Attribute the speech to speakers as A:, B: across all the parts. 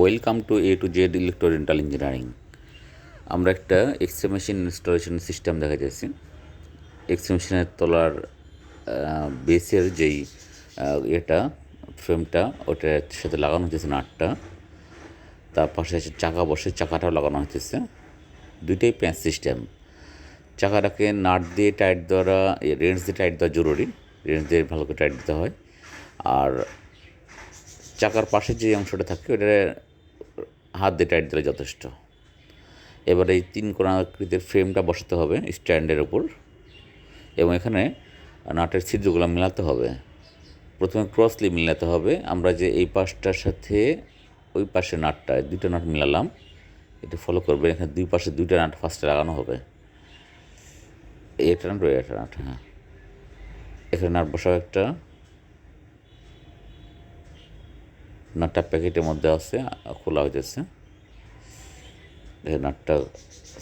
A: Welcome to A to Z electro dental engineering. আমরা একটা x-ray machine installation system দেখা যাচ্ছি। এক্সরে মেশিনের তলার বেসের যেই এটা ফ্রেমটা ওটার সাথে লাগানো হচ্ছে নাটটা, তার পাশে আছে চাকা বসে, চাকাটাও লাগানো হচ্ছে। দুইটাই প্যাঁচ সিস্টেম। চাকাটাকে নাট দিয়ে টাইট দেওয়া, রেঞ্জ দিয়ে টাইট দেওয়া জরুরি, রেঞ্জ দিয়ে ভালো করে টাইট দিতে হয়। আর চাকার পাশে যে অংশটা থাকে ওটা হাত দিয়ে টাইট দিলে যথেষ্ট। এবার এই তিন কোণ আকৃতির ফ্রেমটা বসাতে হবে স্ট্যান্ডের ওপর, এবং এখানে নাটের ছিদ্রগুলো মেলাতে হবে। প্রথমে ক্রসলি মেলাতে হবে। আমরা যে এই পাশটার সাথে ওই পাশে নাটটা, দুইটা নাট মেলালাম, এটা ফলো করবে। এখানে দুই পাশে দুইটা নাট ফার্স্টে লাগানো হবে, এটা নাট এটা নাট। হ্যাঁ, এখানে নাট বসাও একটা। নাটটা প্যাকেটের মধ্যে আছে, খোলা হইতেছে। নাটটা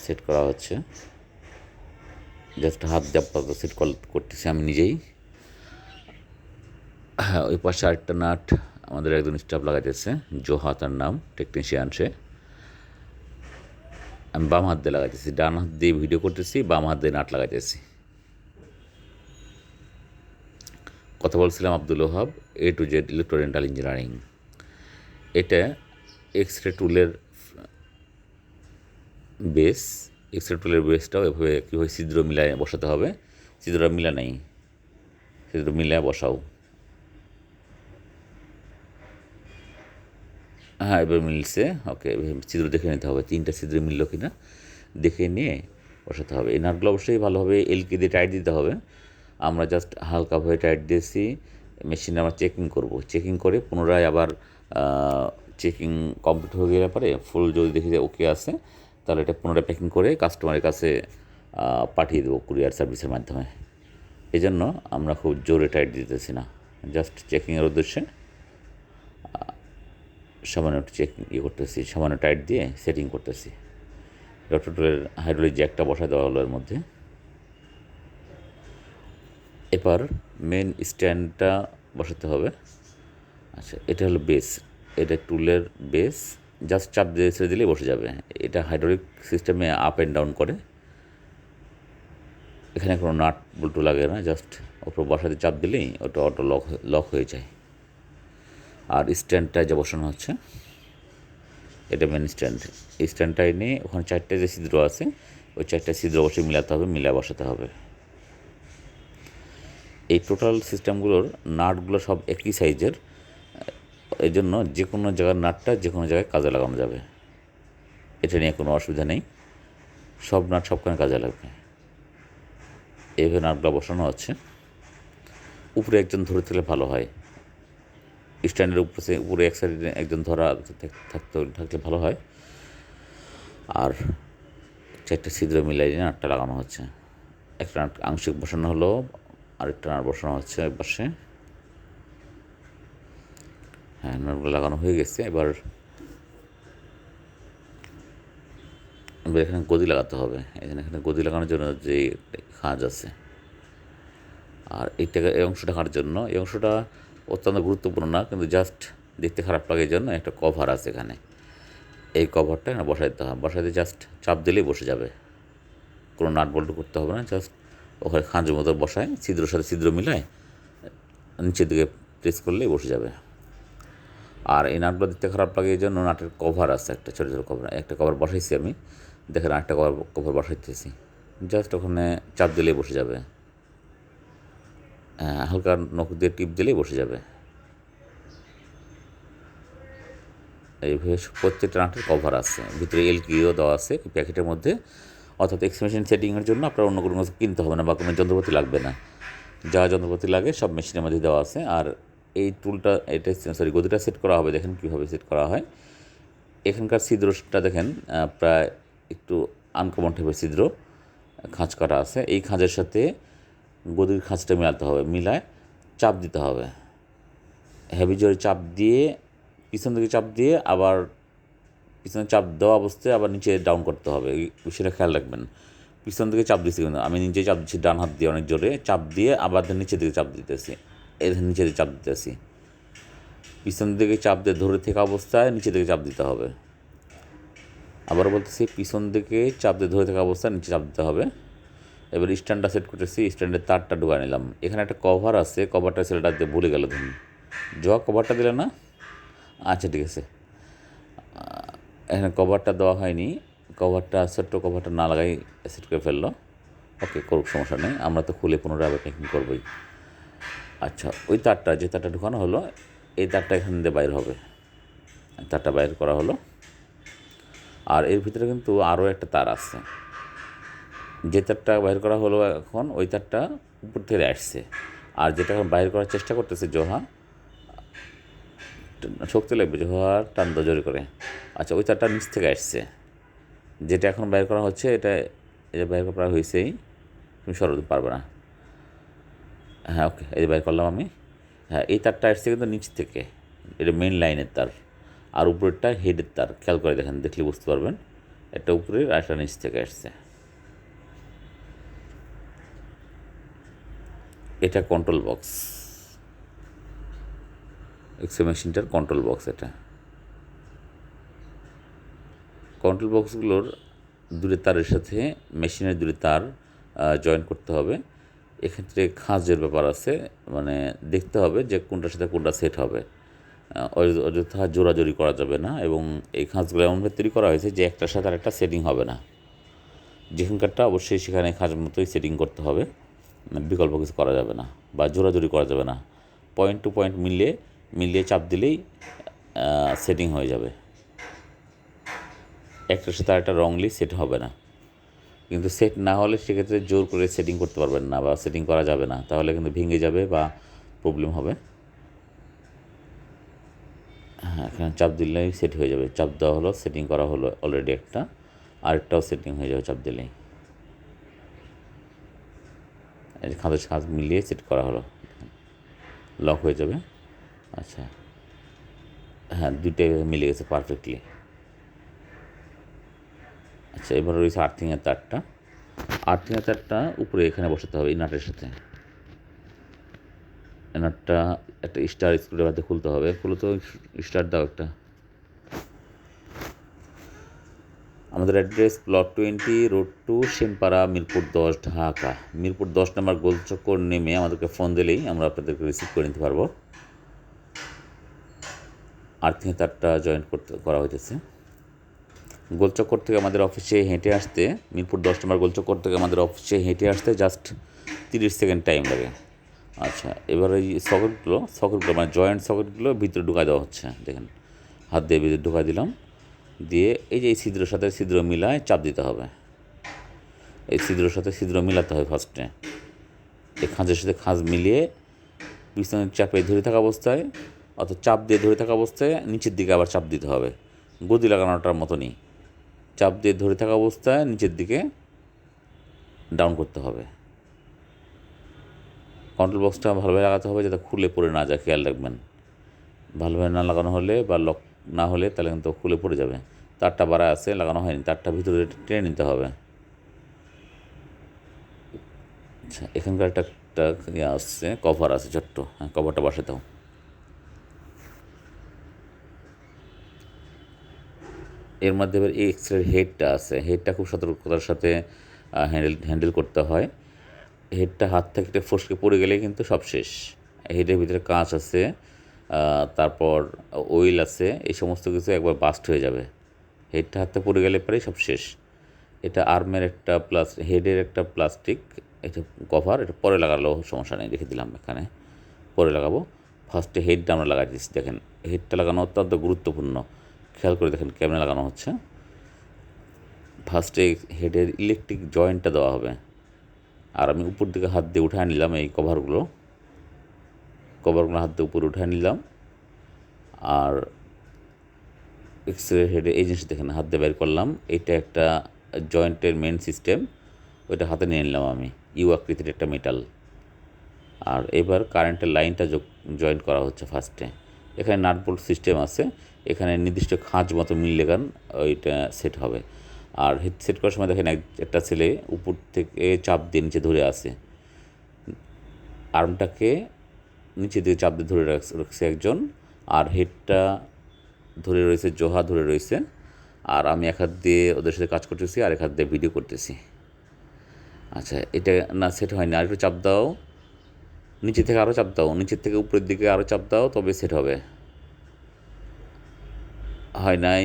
A: সেট করা হচ্ছে, জাস্ট হাত দিয়ে আপাতত সেট করতেছি আমি নিজেই। হ্যাঁ, ওই পাশে আরেকটা নাট আমাদের একজন স্টাফ লাগাইতেছে, জোহা তার নাম, টেকনিশিয়ান সে। আমি বাম হাত দিয়ে লাগাইতেছি, ডান হাত দিয়ে ভিডিও করতেছি, বাম হাত দিয়ে নাট লাগাইতেছি। কথা বলছিলাম Abdul Wahab, A to Z electro dental engineering. এটা এক্সরে টুলের বেস। এক্সরে টুলের বেসটাও এভাবে কীভাবে ছিদ্র মিলায় বসাতে হবে। ছিদ্রটা মিলা নেই, ছিদ্র মিলায় বসাও। হ্যাঁ, এবার মিলছে। ওকে, ছিদ্র দেখে নিতে হবে, তিনটা ছিদ্র মিলল কি না দেখে নিয়ে বসাতে হবে। এই নাটগুলো অবশ্যই ভালোভাবে এলকি দিয়ে টাইট দিতে হবে। আমরা জাস্ট হালকাভাবে টাইট দিয়েছি। মেশিনে আমরা চেকিং করব, চেকিং করে পুনরায় আবার চেকিং কমপ্লিট হয়ে গেলে পরে ফুল যদি দেখি যে ওকে আছে, তাহলে এটা পুনরায় প্যাকিং করে কাস্টমারের কাছে পাঠিয়ে দেবো কুরিয়ার সার্ভিসের মাধ্যমে। এই জন্য আমরা খুব জোরে টাইট দিতেছি না, জাস্ট চেকিংয়ের উদ্দেশ্যে সামান্য একটু করতেছি, সামান্য টাইট দিয়ে সেটিং করতেছি। ডক্টরের হাইড্রোলিক জ্যাকটা বসায় দেওয়া হলো এর মধ্যে। এবার মেন স্ট্যান্ডটা বসাতে হবে। আচ্ছা, এটা হলো বেস, এটা টুলের বেস। জাস্ট চাপ দিয়ে ছেড়ে দিলেই বসে যাবে। এটা হাইড্রোলিক সিস্টেমে আপ অ্যান্ড ডাউন করে, এখানে কোনো নাট বল্টু লাগে না, জাস্ট ওপর বসাতে চাপ দিলেই ওটা অটো লক হয়ে যায়। আর স্ট্যান্ডটা যা বসানো হচ্ছে, এটা মেন স্ট্যান্ড। এই স্ট্যান্ডটাই নিয়ে ওখানে চারটে যে ছিদ্র আছে, ওই চারটে ছিদ্র অবশ্যই মিলাতে হবে, মিলা বসাতে হবে। এই টোটাল সিস্টেমগুলোর নাটগুলো সব একই সাইজের, এই জন্য যে কোনো জায়গার নাটটা যে কোনো জায়গায় কাজে লাগানো যাবে, এটা নিয়ে কোনো অসুবিধা নেই। সব নাট সবখানে কাজে লাগবে। এইভাবে নাটগুলো বসানো হচ্ছে। উপরে একজন ধরে থাকলে ভালো হয়, স্ট্যান্ডের উপরে এক সাইডে একজন ধরা থাকলে ভালো হয়। আর চারটে ছিদ্র মিলাই নাটটা লাগানো হচ্ছে। একটা নাট আংশিক বসানো হলো, আরেকটা নাট বসানো হচ্ছে ওই পাশে। হ্যাঁ, নাটগুলো লাগানো হয়ে গেছে। এবার এখানে গদি লাগাতে হবে। এখানে গদি লাগানোর জন্য যে খাঁজ আছে, আর এই অংশটা কাটার জন্য, এই অংশটা অত্যন্ত গুরুত্বপূর্ণ না, কিন্তু জাস্ট দেখতে খারাপ লাগে এই জন্য একটা কভার আছে এখানে। এই কভারটা এখানে বসাই দিতে হবে। বসাইতে জাস্ট চাপ দিলেই বসে যাবে, কোনো নাট বল্টু করতে হবে না। জাস্ট ওখানে খাঁজের মতো বসায়, ছিদ্রের সাথে ছিদ্র মিলায় নিচের দিকে প্রেস করলেই বসে যাবে। আর এই নাটগুলো দেখতে খারাপ লাগে এই জন্য নাটের কভার আছে একটা, ছোটো ছোটো কভার। একটা কভার বসাইছি আমি, দেখেন আরেকটা কভার বসাইতেছি। জাস্ট ওখানে চাপ দিলেই বসে যাবে, হালকা নখ দিয়ে টিপ দিলেই বসে যাবে। এইভাবে প্রত্যেকটা নাটের কভার আছে, ভিতরে এলকিও দেওয়া আছে প্যাকেটের মধ্যে। অর্থাৎ এক্সপ্রেশন সেটিংয়ের জন্য আপনার অন্য কোনো কিছু কিনতে হবে না, বা কোনো যন্ত্রপাতি লাগবে না। যা যন্ত্রপাতি লাগে সব মেশিনের মধ্যে দেওয়া আছে। আর এই টুলটা, গদিটা সেট করা হবে, দেখেন কীভাবে সেট করা হয়। এখানকার ছিদ্রটা দেখেন প্রায় একটু আনকমন টাইপের ছিদ্র, খাঁজ কাটা আছে। এই খাঁজের সাথে গদির খাঁজটা মেলাতে হবে, মিলায় চাপ দিতে হবে। হেভি জোরে চাপ দিয়ে, পিছন থেকে চাপ দিয়ে, আবার পিছনে চাপ দেওয়া অবস্থায় আবার নিচে ডাউন করতে হবে, সেটা খেয়াল রাখবেন। পিছন থেকে চাপ দিচ্ছি, কিন্তু আমি নিজে চাপ দিচ্ছি ডান হাত দিয়ে, অনেক জোরে চাপ দিয়ে আবার নিচের দিকে চাপ দিতেছি, এর নিচে দিকে চাপ দিতেছি। পিছন দিকে চাপ দিয়ে ধরে থাকা অবস্থায় নিচে দিকে চাপ দিতে হবে। আবার বলতেছি, পিছন দিকে চাপ দিয়ে ধরে থাকা অবস্থায় নিচে চাপ দিতে হবে। এবার স্ট্যান্ডটা সেট করতেছি, স্ট্যান্ডের তারটা ঢুকা নিলাম। এখানে একটা কভার আছে, কভারটা ছেলেটা দিয়ে ভুলে গেল ধরুন। কভারটা দিলে না? আচ্ছা ঠিক আছে, এখানে কভারটা দেওয়া হয়নি, কভারটা ছোট্ট কভারটা না লাগাই সেট করে ফেললো। ওকে, করুক, সমস্যা নেই, আমরা তো খুলে পুনরায় আবার প্যাকিং করবোই। আচ্ছা, ওই তারটা, যে তারটা ঢুকানো হলো, এই তারটা এখান দিয়ে বাইর হবে, তারটা বাইর করা হলো। আর এর ভিতরে কিন্তু আরও একটা তার আছে, যে তারটা বাইর করা হলো এখন, ওই তারটা উপর থেকে আসছে। আর যেটা এখন বাইর করার চেষ্টা করতেছে জোহা, শক্তি লাগবে, জোহা টান দো জোরে করে। আচ্ছা, ওই তারটা নিচ থেকে আসছে, যেটা এখন বাইর করা হচ্ছে, এটা বাইর করা হয়েছেই, তুমি সরতে পারবে না। হ্যাঁ ওকে, এই যে বাইর করলাম আমি। হ্যাঁ, এই তারটা আসছে কিন্তু নিচ থেকে, এটা মেন লাইনের তার। আর উপরেরটা হেডের তার, খেয়াল করে দেখেন, দেখলে বুঝতে পারবেন। একটা উপরের আর একটা নিচ থেকে আসছে। এটা কন্ট্রোল বক্স, এক্সরে মেশিনটার কন্ট্রোল বক্স। এটা কন্ট্রোল বক্সগুলোর দূরে তারের সাথে মেশিনের দূরে তার জয়েন করতে হবে। এক্ষেত্রে খাঁজের ব্যাপার আছে, মানে দেখতে হবে যে কোনটার সাথে কোনটা সেট হবে। অযথা জোরাজোরি করা যাবে না, এবং এই খাঁজগুলো এমনভাবে তৈরি করা হয়েছে যে একটার সাথে আরেকটা সেটিং হবে না। যেখানকারটা অবশ্যই সেখানে খাঁজ মতোই সেটিং করতে হবে, বিকল্প কিছু করা যাবে না, বা জোরাজোরি করা যাবে না। পয়েন্ট টু পয়েন্ট মিলিয়ে চাপ দিলেই সেটিং হয়ে যাবে। একটার সাথে আরেকটা রংলি সেট হবে না। কিন্তু সেট না হলে সেক্ষেত্রে জোর করে সেটিং করতে পারবেন না, বা সেটিং করা যাবে না, তাহলে কিন্তু ভেঙে যাবে বা প্রবলেম হবে। হ্যাঁ, এখানে চাপ দিলেই সেট হয়ে যাবে। চাপ দেওয়া হলো, সেটিং করা হলো অলরেডি একটা, আরেকটাও সেটিং হয়ে যাবে চাপ দিলেই। এই যে খাঁজ মিলিয়ে সেট করা হলো, লক হয়ে যাবে। আচ্ছা, হ্যাঁ, দুইটাই মিলে গেছে পারফেক্টলি। আচ্ছা, এবার রয়েছে আর্থিংয়ের তারটা। আর্থিংয়ের তারটা উপরে এখানে বসাতে হবে এই নাটের সাথে। এই নাটটা একটা স্টার স্ক্রুড্রাইভার দিয়ে খুলতে হবে। খুলে তো স্টার দাও একটা। আমাদের address plot 20, road 2, Senpara, Mirpur 10, Dhaka. Mirpur 10 নম্বর গোলচক্কর নেমে আমাদেরকে ফোন দিলেই আমরা আপনাদেরকে রিসিভ করে নিতে পারবো। আর্থিংয়ের তারটা জয়েন্ট করা হইতেছে। গোলচক্কর থেকে আমাদের অফিসে হেঁটে আসতে, মিরপুর 10 নম্বর গোলচক্কর থেকে আমাদের অফিসে হেঁটে আসতে জাস্ট 30 সেকেন্ড টাইম লাগে। আচ্ছা, এবার এই সকেটগুলো মানে জয়েন্ট সকেটগুলো ভিতরে ঢুকা দেওয়া হচ্ছে। দেখেন, হাত দিয়ে ভিতরে ঢুকা দিলাম, দিয়ে এই যে এই ছিদ্রের সাথে ছিদ্র মিলায় চাপ দিতে হবে। এই ছিদ্রের সাথে ছিদ্র মিলাতে হবে ফার্স্টে। এই খাঁজের সাথে খাঁজ মিলিয়ে পিছনে চাপে ধরে থাকা অবস্থায়, অর্থাৎ চাপ দিয়ে ধরে থাকা অবস্থায় নিচের দিকে আবার চাপ দিতে হবে, গদি লাগানোটার মতনই। চাপ দিয়ে ধরে থাকা অবস্থায় নিচের দিকে ডাউন করতে হবে। কন্ট্রোল বক্সটা ভালোভাবে লাগাতে হবে যাতে খুলে পড়ে না যায়, খেয়াল রাখবেন। ভালোভাবে না লাগানো হলে বা লক না হলে তাহলে কিন্তু খুলে পড়ে যাবে। তারটা বাড়া আছে, লাগানো হয়নি, তারটা ভিতরে টেনে নিতে হবে। আচ্ছা, এখানকার একটা ইয়ে আসছে, কভার আছে ছোট্ট, হ্যাঁ, কভারটা বসে দাও। এর মধ্যে এবার এই এক্সরের হেডটা আছে, হেডটা খুব সতর্কতার সাথে হ্যান্ডেল করতে হয়। হেডটা হাত থেকে ফসকে পড়ে গেলে কিন্তু সব শেষ। হেডের ভিতরে কাঁচ আছে, তারপর ওয়েল আছে, এই সমস্ত কিছু একবার বাস্ট হয়ে যাবে। হেডটা হাতে পড়ে গেলে পরেই সব শেষ। এটা আর্মের একটা হেডের একটা প্লাস্টিক, এটা কভার, এটা পরে লাগালেও সমস্যা নেই, রেখে দিলাম এখানে, পরে লাগাবো। ফার্স্টে হেডটা আমরা লাগাই দিচ্ছি। দেখেন, হেডটা লাগানো অত্যন্ত গুরুত্বপূর্ণ, খেয়াল করে দেখেন কেমনে লাগানো হচ্ছে। ফার্স্টে হেডের ইলেকট্রিক জয়েন্টটা দেওয়া হবে, আর আমি উপর দিকে হাত দিয়ে উঠায় নিলাম এই কভারগুলো হাত দিয়ে উপরে উঠায় নিলাম। আর এক্সরে হেডে এই জিনিস দেখেন হাত দিয়ে বের করলাম, এটা একটা জয়েন্টের মেন সিস্টেম, ওইটা হাতে নিয়ে নিলাম আমি, ইউ আকৃতির একটা মেটাল। আর এবার কারেন্টের লাইনটা জয়েন্ট করা হচ্ছে ফার্স্টে। এখানে নাট বোল্ট সিস্টেম আছে, এখানে নির্দিষ্ট খাঁজ মতো মিললে গান ওইটা সেট হবে। আর হেড সেট করার সময় দেখেন একটা ছেলে উপর থেকে চাপ দিয়ে নিচে ধরে আছে, আর্মটাকে নিচে দিয়ে চাপ দিয়ে ধরে রাখছে একজন, আর হেডটা ধরে রয়েছে, জোহা ধরে রয়েছে, আর আমি এক হাত দিয়ে ওদের সাথে কাজ করতেছি আর এক হাত দিয়ে ভিডিও করতেছি। আচ্ছা, এটা না সেট হয়নি, আর একটু চাপ দাও, নিচে থেকে আরও চাপ দাও, নিচের থেকে উপরের দিকে আরও চাপ দাও, তবে সেট হবে। হয় নাই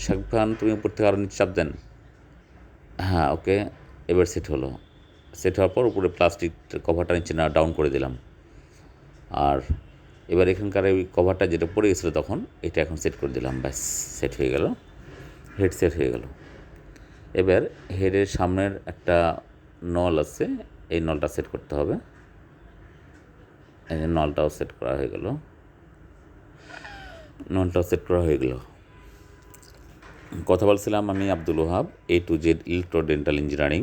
A: শাকিব খান, তুমি উপর থেকে আরও নিচে চাপ দেন। হ্যাঁ, ওকে, এবার সেট হলো। সেট হওয়ার পর উপরে প্লাস্টিক কভারটা নিচে না ডাউন করে দিলাম। আর এবার এখানকার ওই কভারটা যেটা পড়ে গেছিলো তখন, এটা এখন সেট করে দিলাম, ব্যাস সেট হয়ে গেল, হেড সেট হয়ে গেল। এবার হেডের সামনের একটা নল আছে, এই নলটা সেট করতে হবে। এই যে নলটাও সেট করা হয়ে গেল, নলটাও সেট করা হয়ে গেল। কথা বলছিলাম আমি Abdul Wahab, A to Z electro dental engineering,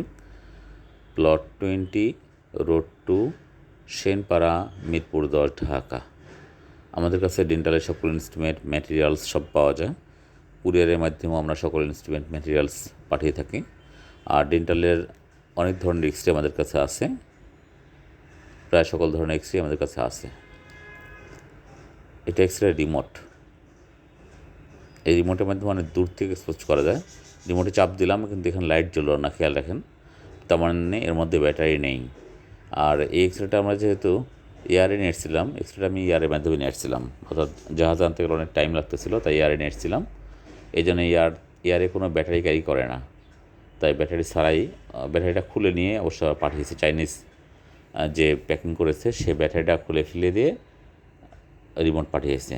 A: plot 20, road 2, Senpara, Mirpur 10, Dhaka. আমাদের কাছে ডেন্টালের সকল ইনস্ট্রুমেন্ট ম্যাটেরিয়ালস সব পাওয়া যায়। কুরিয়ারের মাধ্যমেও আমরা সকল ইনস্ট্রুমেন্ট ম্যাটেরিয়ালস পাঠিয়ে থাকি। আর ডেন্টালের অনেক ধরনের এক্সরে আমাদের কাছে আছে, প্রায় সকল ধরনের এক্সরে আমাদের কাছে আছে। এটা এক্সরে রিমোট, এই রিমোটের মাধ্যমে অনেক দূর থেকে স্পষ্ট করা যায়। রিমোটে চাপ দিলাম, কিন্তু এখানে লাইট জ্বললো না, খেয়াল রাখেন, তার মানে এর মধ্যে ব্যাটারি নেই। আর এই এক্সরেটা আমরা যেহেতু এয়ারে নেটছিলাম, এক্সরেটা আমি এয়ারের মাধ্যমে নেটছিলাম, অর্থাৎ জাহাজ আনতে গেলে অনেক টাইম লাগতেছিলো, তাই এয়ারে নেটছিলাম। এই জন্য এয়ারে কোনো ব্যাটারি ক্যারি করে না, তাই ব্যাটারি ছাড়াই ব্যাটারিটা খুলে নিয়ে অবশ্য পাঠিয়েছে। চাইনিজ যে প্যাকিং করেছে সে ব্যাটারিটা খুলে ফেলে দিয়ে রিমোট পাঠিয়েছে।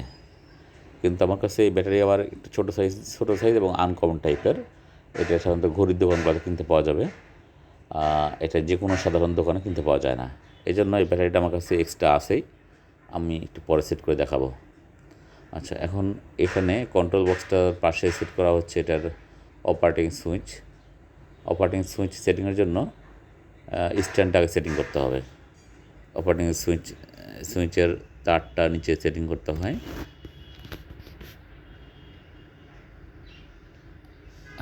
A: কিন্তু আমার কাছে এই ব্যাটারি আবার একটু ছোটো সাইজ এবং আনকমন টাইপের। এটা সাধারণত ঘড়ির দোকানগুলোতে কিনতে পাওয়া যাবে, এটা যে কোনো সাধারণ দোকানে কিনতে পাওয়া যায় না। এই জন্য এই ব্যাটারিটা আমার কাছে এক্সট্রা আছেই, আমি একটু পরে সেট করে দেখাবো। আচ্ছা, এখন এখানে কন্ট্রোল বক্সটার পাশে সেট করা হচ্ছে এটার অপারেটিং সুইচ। অপারেটিং সুইচ সেটিংয়ের জন্য স্ট্যান্ডটাকে সেটিং করতে হবে। অপারেটিং সুইচের তারটা নিচে সেটিং করতে হয়।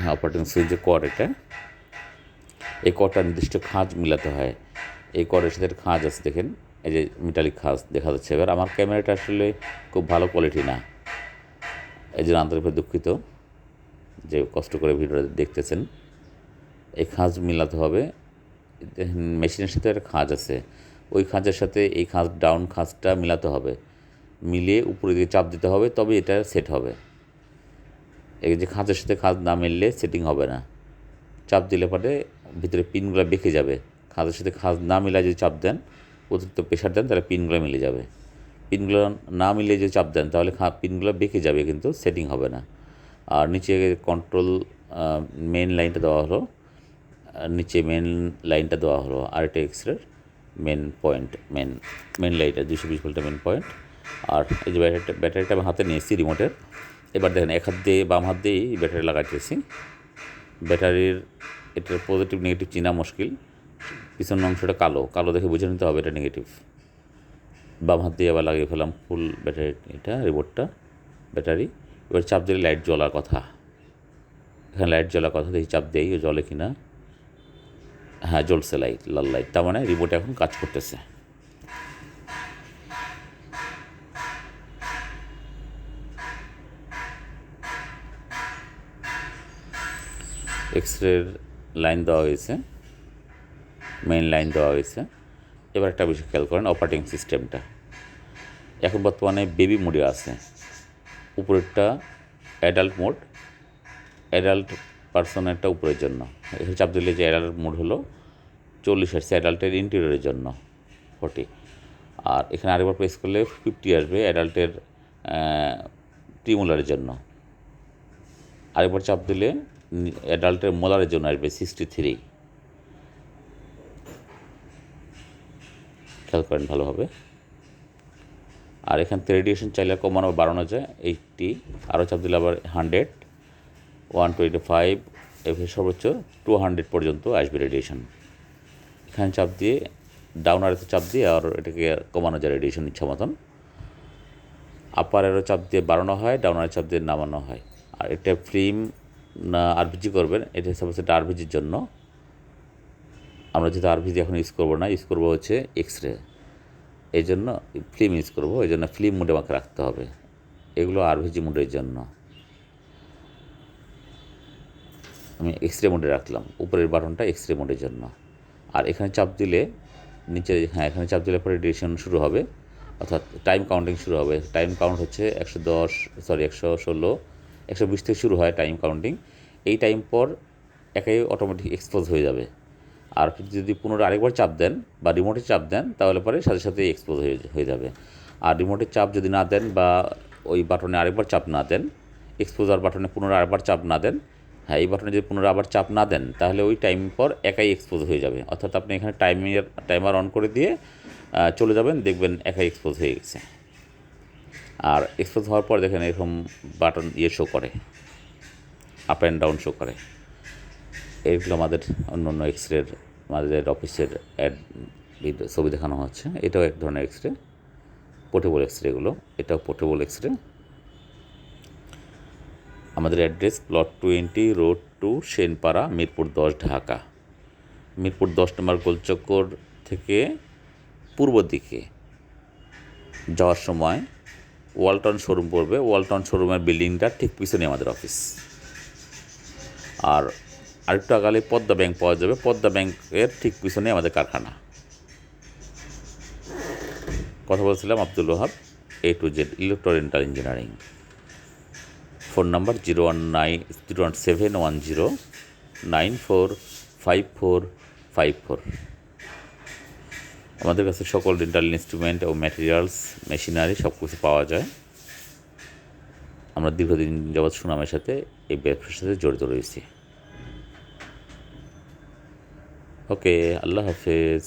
A: হ্যাঁ, অপারেটিং সুইচের কর্ড, এটা এই কর্ডটা নির্দিষ্ট খাঁজ মিলাতে হয়। এই কর্ডের সাথে খাঁজ আছে, দেখেন, এই যে মেটালিক খাঁজ দেখা যাচ্ছে। এবার আমার ক্যামেরাটা আসলে খুব ভালো কোয়ালিটি না, এই জন্য আন্তরিকভাবে দুঃখিত যে কষ্ট করে ভিডিওটা দেখতেছেন। এই খাঁজ মিলাতে হবে, মেশিনের সাথে একটা খাঁজ আছে, ওই খাঁজের সাথে এই খাঁজ ডাউন খাঁজটা মিলাতে হবে, মিলিয়ে উপরে দিকে চাপ দিতে হবে, তবে এটা সেট হবে। এই যে খাঁজের সাথে খাঁজ না মিললে সেটিং হবে না। চাপ দিলে পরে ভিতরে পিনগুলো বেঁকে যাবে। খাঁজের সাথে খাঁজ না মিলায় যদি চাপ দেন, অতিরিক্ত প্রেশার দেন, তাহলে পিনগুলো মিলে যাবে। পিনগুলো না মিলিয়ে যদি চাপ দেন, তাহলে পিনগুলো বেঁকে যাবে, কিন্তু সেটিং হবে না। আর নিচে কন্ট্রোল মেন লাইনটা দেওয়া হলো, নিচে মেন লাইনটা দেওয়া হলো, আর এটা এক্সরের মেন পয়েন্ট, মেন লাইনটা 220 ভোল্টের মেন পয়েন্ট। আর এই যে ব্যাটারিটা আমি হাতে নিয়েছি রিমোটের। এবার দেখেন, এক হাত দিয়ে বাম হাত দিয়েই ব্যাটারি লাগাইতেছি। ব্যাটারির এটার পজিটিভ নেগেটিভ চেনা মুশকিল, পিছনের অংশটা কালো কালো দেখে বুঝে নিতে হবে এটা নেগেটিভ। বাম হাত দিয়ে আবার লাগিয়ে ফেলাম ফুল ব্যাটারি, এটা রিমোটটা ব্যাটারি। এবার চাপ দিলে লাইট জ্বলার কথা, এখানে লাইট জ্বলার কথা, দেখি চাপ দিই জ্বলে কি না। হ্যাঁ, জ্বলছে লাইট, লাল লাইট, তার মানে রিমোট এখন কাজ করতেছে। এক্সরের লাইন দেওয়া হয়েছে, মেইন লাইন দেওয়া হয়েছে। এবার একটা বিষয় খেয়াল করেন, অপারেটিং সিস্টেমটা এখন বর্তমানে বেবি মোডে আছে। উপরেরটা অ্যাডাল্ট মোড, অ্যাডাল্ট পার্সনেরটা উপরের জন্য। এখানে চাপ দিলে যে অ্যাডাল্ট মোড হলো 40 আসছে, অ্যাডাল্টের ইন্টেরিয়রের জন্য 40। আর এখানে আরেকবার প্রেস করলে 50 আসবে অ্যাডাল্টের প্রিমোলারের জন্য। আরেকবার চাপ দিলে অ্যাডাল্টের মোলারের জন্য আসবে 63। খেয়াল করেন ভালোভাবে। আর এখান থেকে রেডিয়েশন চাইলে কমানো বাড়ানো যায়, 80। আরও চাপ দিলে আবার 100, 125, এভাবে সর্বোচ্চ 200 পর্যন্ত আসবে রেডিয়েশন। এখানে চাপ দিয়ে ডাউন আরেতে চাপ দিয়ে আর এটাকে কমানো যায় রেডিয়েশন ইচ্ছা মতন। আপার আরও চাপ দিয়ে বাড়ানো হয়, ডাউন আরের চাপ দিয়ে নামানো হয়। আর এটা ফিল্ম না আরভিজি করবেন, এটা সাপোজ এটা আরভিজির জন্য। আমরা যেহেতু আরভিজি এখন ইউজ করবো না, ইউজ করবো এক্সরে, এই জন্য ফিল্ম ইউজ করবো, এই জন্য ফিল্ম মোডে আমাকে রাখতে হবে। এগুলো আরভিজি মোডের জন্য। আমি এক্সরে মোডে রাখলাম, উপরের বাটনটা এক্সরে মোডের জন্য। আর এখানে চাপ দিলে নিচে, হ্যাঁ এখানে চাপ দিলে পরে ডিউরেশন শুরু হবে, অর্থাৎ টাইম কাউন্টিং শুরু হবে। টাইম কাউন্ট হচ্ছে 116, 120 থেকে শুরু হয় টাইম কাউন্টিং। এই টাইম পর একাই অটোমেটিক এক্সপোজ হয়ে যাবে। আর যদি পুনরায় আরেকবার চাপ দেন বা রিমোটে চাপ দেন তাহলে পরে সাথে সাথে এক্সপোজ হয়ে যাবে। আর রিমোটের চাপ যদি না দেন বা ওই বাটনে আরেকবার চাপ না দেন, এক্সপোজার বাটনে পুনরায় আরেকবার চাপ না দেন, হ্যাঁ এই বাটনে যদি পুনরায় আবার চাপ না দেন তাহলে ওই টাইম পর একাই এক্সপোজ হয়ে যাবে। অর্থাৎ আপনি এখানে টাইমার অন করে দিয়ে চলে যাবেন, দেখবেন একাই এক্সপোজ হয়ে গেছে। আর এক্সপোজ হওয়ার পর দেখেন এরকম বাটন শো করে, আপ অ্যান্ড ডাউন শো করে। এইগুলো আমাদের অন্য অন্য এক্সরের, আমাদের অফিসের অ্যাড ছবি দেখানো হচ্ছে। এটাও এক ধরনের এক্সরে, পোর্টেবল এক্সরেগুলো। এটাও পোর্টেবল এক্সরে। আমাদের address plot 20, road 2, Senpara, Mirpur 10, Dhaka. Mirpur 10 নম্বর গোলচক্কর থেকে পূর্ব দিকে যাওয়ার সময় ওয়ালটন শোরুম পড়বে। ওয়ালটন শোরুমের বিল্ডিংটার ঠিক পিছনে আমাদের অফিস। আর আরেকটু আগালে পদ্মা ব্যাংক পাওয়া যাবে। পদ্মা ব্যাংকের ঠিক পিছনে আমাদের কারখানা। কথা বলছিলাম Abdul Wahab, A to Z electro rental engineering. Phone number 01910945454। আমাদের কাছে সকল ডেন্টাল ইনস্ট্রুমেন্ট ও ম্যাটেরিয়ালস, মেশিনারি সব কিছু পাওয়া যায়। আমরা দীর্ঘদিন যাবৎ সুনামের সাথে এই ব্যবসার সাথে জড়িত রয়েছি। ওকে, আল্লাহ হাফেজ।